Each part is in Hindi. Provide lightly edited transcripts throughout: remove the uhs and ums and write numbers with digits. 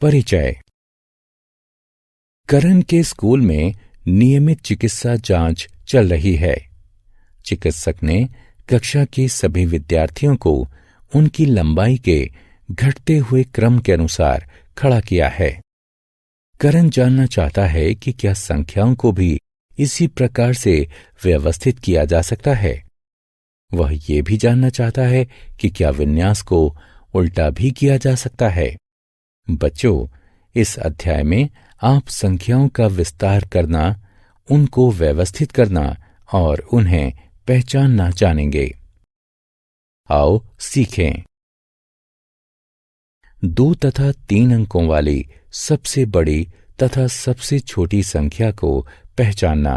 परिचय। करण के स्कूल में नियमित चिकित्सा जांच चल रही है। चिकित्सक ने कक्षा के सभी विद्यार्थियों को उनकी लंबाई के घटते हुए क्रम के अनुसार खड़ा किया है। करण जानना चाहता है कि क्या संख्याओं को भी इसी प्रकार से व्यवस्थित किया जा सकता है। वह ये भी जानना चाहता है कि क्या विन्यास को उल्टा भी किया जा सकता है। बच्चों, इस अध्याय में आप संख्याओं का विस्तार करना, उनको व्यवस्थित करना और उन्हें पहचानना जानेंगे। आओ सीखें। 2 तथा 3 अंकों वाली सबसे बड़ी तथा सबसे छोटी संख्या को पहचानना।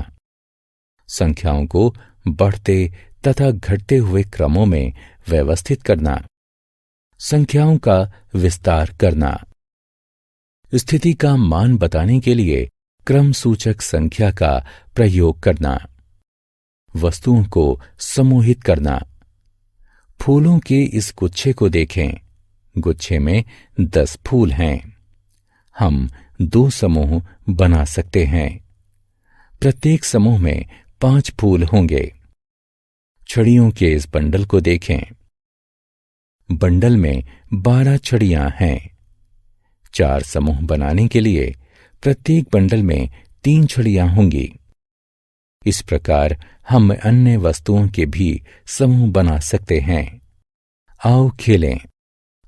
संख्याओं को बढ़ते तथा घटते हुए क्रमों में व्यवस्थित करना। संख्याओं का विस्तार करना। स्थिति का मान बताने के लिए क्रम सूचक संख्या का प्रयोग करना। वस्तुओं को समूहित करना। फूलों के इस गुच्छे को देखें। गुच्छे में 10 फूल हैं। हम 2 समूह बना सकते हैं। प्रत्येक समूह में 5 फूल होंगे। छड़ियों के इस बंडल को देखें। बंडल में 12 छड़ियां हैं। 4 समूह बनाने के लिए प्रत्येक बंडल में 3 छड़ियां होंगी। इस प्रकार हम अन्य वस्तुओं के भी समूह बना सकते हैं। आओ खेलें।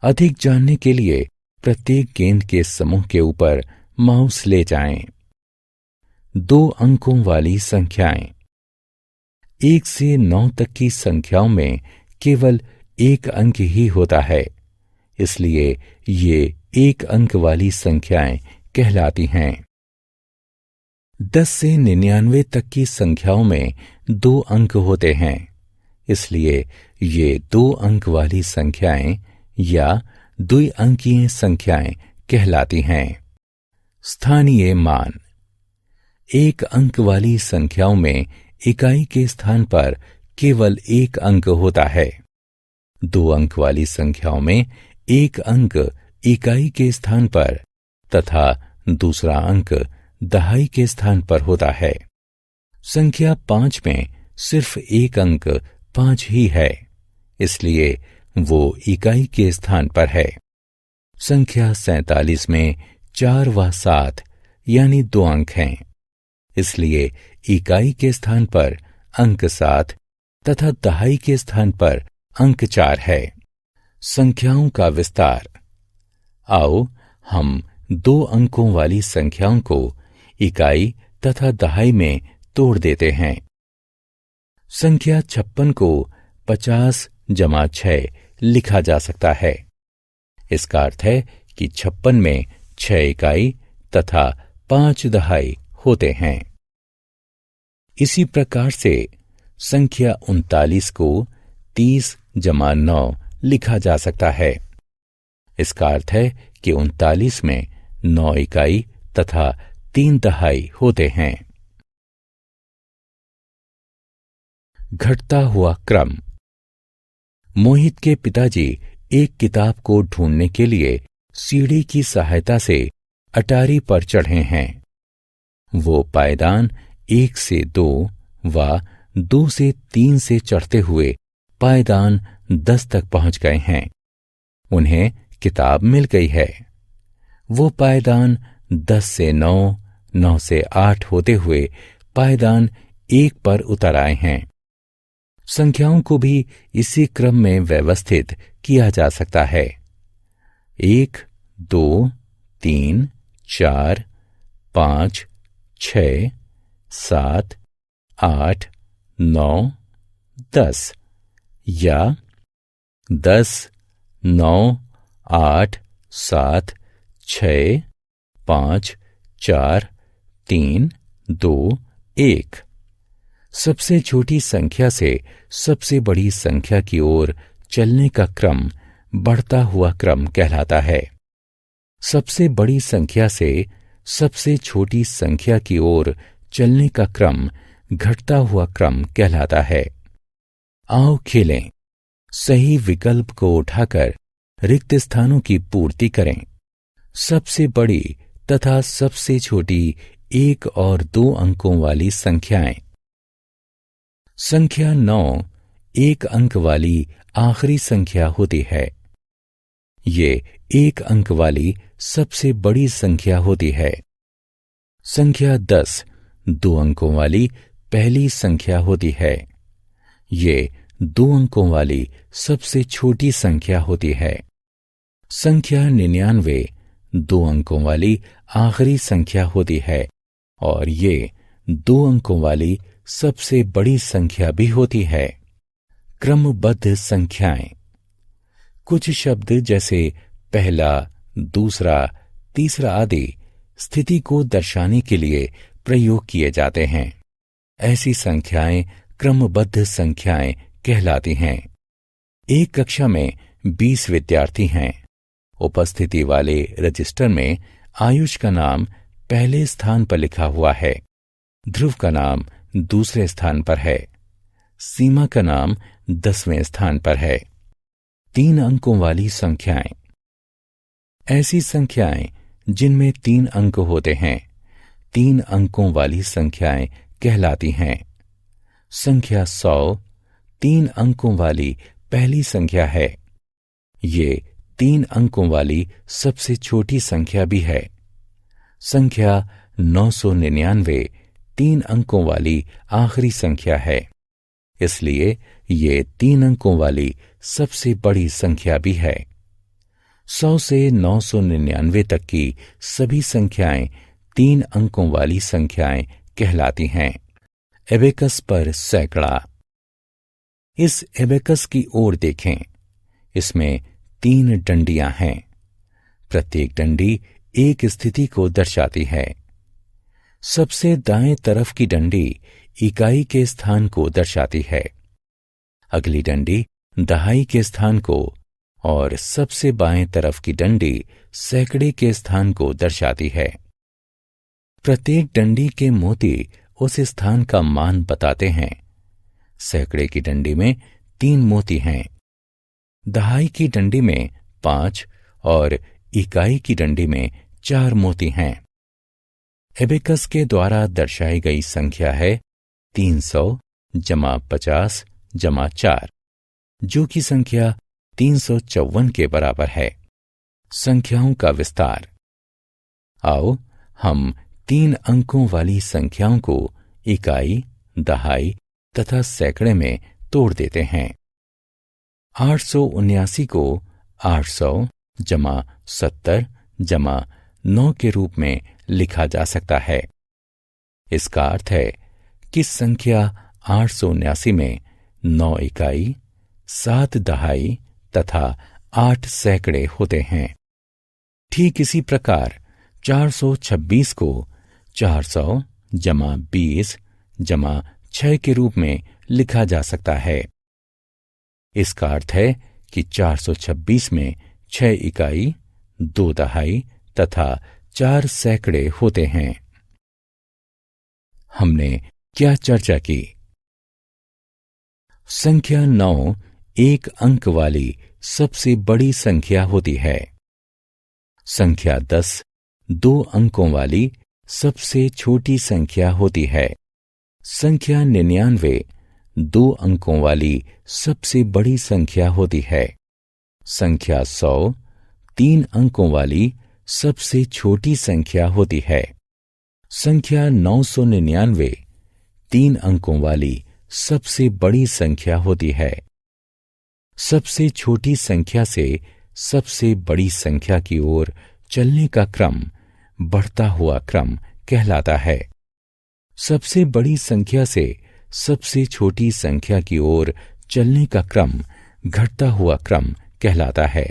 अधिक जानने के लिए प्रत्येक गेंद के समूह के ऊपर माउस ले जाएं। 2 अंकों वाली संख्याएं। 1 से 9 तक की संख्याओं में केवल 1 अंक ही होता है, इसलिए ये 1 अंक वाली संख्याएं कहलाती हैं। 10 से 99 तक की संख्याओं में 2 अंक होते हैं, इसलिए ये 2 अंक वाली संख्याएं या द्विअंकीय संख्याएं कहलाती हैं। स्थानीय मान। 1 अंक वाली संख्याओं में इकाई के स्थान पर केवल 1 अंक होता है। 2 अंक वाली संख्याओं में 1 अंक इकाई के स्थान पर तथा दूसरा अंक दहाई के स्थान पर होता है। संख्या 5 में सिर्फ 1 अंक 5 ही है, इसलिए वो इकाई के स्थान पर है। संख्या 47 में 4 व 7 यानी 2 अंक हैं, इसलिए इकाई के स्थान पर अंक 7 तथा दहाई के स्थान पर अंक 4 है। संख्याओं का विस्तार। आओ हम 2 अंकों वाली संख्याओं को इकाई तथा दहाई में तोड़ देते हैं। संख्या 56 को 50 + 6 लिखा जा सकता है। इसका अर्थ है कि 56 में 6 इकाई तथा 5 दहाई होते हैं। इसी प्रकार से संख्या 39 को 30 + 9 लिखा जा सकता है। इसका अर्थ है कि 39 में 9 इकाई तथा 3 दहाई होते हैं। घटता हुआ क्रम। मोहित के पिताजी एक किताब को ढूंढने के लिए सीढ़ी की सहायता से अटारी पर चढ़े हैं। वो पायदान 1 से 2 व 2 से 3 से चढ़ते हुए पायदान 10 तक पहुंच गए हैं। उन्हें किताब मिल गई है। वो पायदान 10 से 9, 9 से 8 होते हुए पायदान 1 पर उतर आए हैं। संख्याओं को भी इसी क्रम में व्यवस्थित किया जा सकता है। 1, 2, 3, 4, 5, 6, 7, 8, 9, 10 या 10, 9, 8, 7, 6, 5, 4, 3, 2, 1। सबसे छोटी संख्या से सबसे बड़ी संख्या की ओर चलने का क्रम बढ़ता हुआ क्रम कहलाता है। सबसे बड़ी संख्या से सबसे छोटी संख्या की ओर चलने का क्रम घटता हुआ क्रम कहलाता है। आओ खेलें। सही विकल्प को उठाकर रिक्त स्थानों की पूर्ति करें। सबसे बड़ी तथा सबसे छोटी 1 और 2 अंकों वाली संख्याएं। संख्या 9 1 अंक वाली आखिरी संख्या होती है। ये 1 अंक वाली सबसे बड़ी संख्या होती है। संख्या 10 2 अंकों वाली पहली संख्या होती है। ये 2 अंकों वाली सबसे छोटी संख्या होती है। संख्या 99 2 अंकों वाली आखिरी संख्या होती है और ये 2 अंकों वाली सबसे बड़ी संख्या भी होती है। क्रमबद्ध संख्याएं। कुछ शब्द जैसे पहला, दूसरा, तीसरा आदि स्थिति को दर्शाने के लिए प्रयोग किए जाते हैं। ऐसी संख्याएं क्रमबद्ध संख्याएं कहलाती हैं। एक कक्षा में 20 विद्यार्थी हैं। उपस्थिति वाले रजिस्टर में आयुष का नाम पहले स्थान पर लिखा हुआ है, ध्रुव का नाम दूसरे स्थान पर है, सीमा का नाम 10वें स्थान पर है। 3 अंकों वाली संख्याएं। ऐसी संख्याएं जिनमें 3 अंक होते हैं 3 अंकों वाली संख्याएं कहलाती हैं। संख्या 100 3 अंकों वाली पहली संख्या है। ये 3 अंकों वाली सबसे छोटी संख्या भी है। संख्या 999 3 अंकों वाली आखिरी संख्या है, इसलिए ये 3 अंकों वाली सबसे बड़ी संख्या भी है। 100 से 999 तक की सभी संख्याएं 3 अंकों वाली संख्याएं कहलाती हैं। एबेकस पर सैकड़ा। इस एबेकस की ओर देखें। इसमें 3 डंडियां हैं। प्रत्येक डंडी एक स्थिति को दर्शाती है। सबसे दाएं तरफ की डंडी इकाई के स्थान को दर्शाती है। अगली डंडी दहाई के स्थान को और सबसे बाएं तरफ की डंडी सैकड़े के स्थान को दर्शाती है। प्रत्येक डंडी के मोती उस स्थान का मान बताते हैं। सैकड़े की डंडी में 3 मोती हैं। दहाई की डंडी में 5 और इकाई की डंडी में 4 मोती हैं। एबेकस के द्वारा दर्शाई गई संख्या है 300 जमा 50 जमा 4, जो कि संख्या 354 के बराबर है। संख्याओं का विस्तार। आओ हम 3 अंकों वाली संख्याओं को इकाई, दहाई तथा सैकड़े में तोड़ देते हैं। 879 को 800 जमा 70 जमा 9 के रूप में लिखा जा सकता है। इसका अर्थ है कि संख्या 879 में 9 इकाई, 7 दहाई तथा 8 सैकड़े होते हैं। ठीक इसी प्रकार 426 को 400 जमा 20 जमा 6 के रूप में लिखा जा सकता है। इसका अर्थ है कि 426 में 6 इकाई, 2 दहाई तथा 4 सैकड़े होते हैं। हमने क्या चर्चा की? संख्या 9 1 अंक वाली सबसे बड़ी संख्या होती है। संख्या 10 2 अंकों वाली सबसे छोटी संख्या होती है। संख्या 99 2 अंकों वाली सबसे बड़ी संख्या होती है। संख्या 100 3 अंकों वाली सबसे छोटी संख्या होती है। संख्या 999 3 अंकों वाली सबसे बड़ी संख्या होती है। सबसे छोटी संख्या से सबसे बड़ी संख्या की ओर चलने का क्रम बढ़ता हुआ क्रम कहलाता है। सबसे बड़ी संख्या से सबसे छोटी संख्या की ओर चलने का क्रम घटता हुआ क्रम कहलाता है।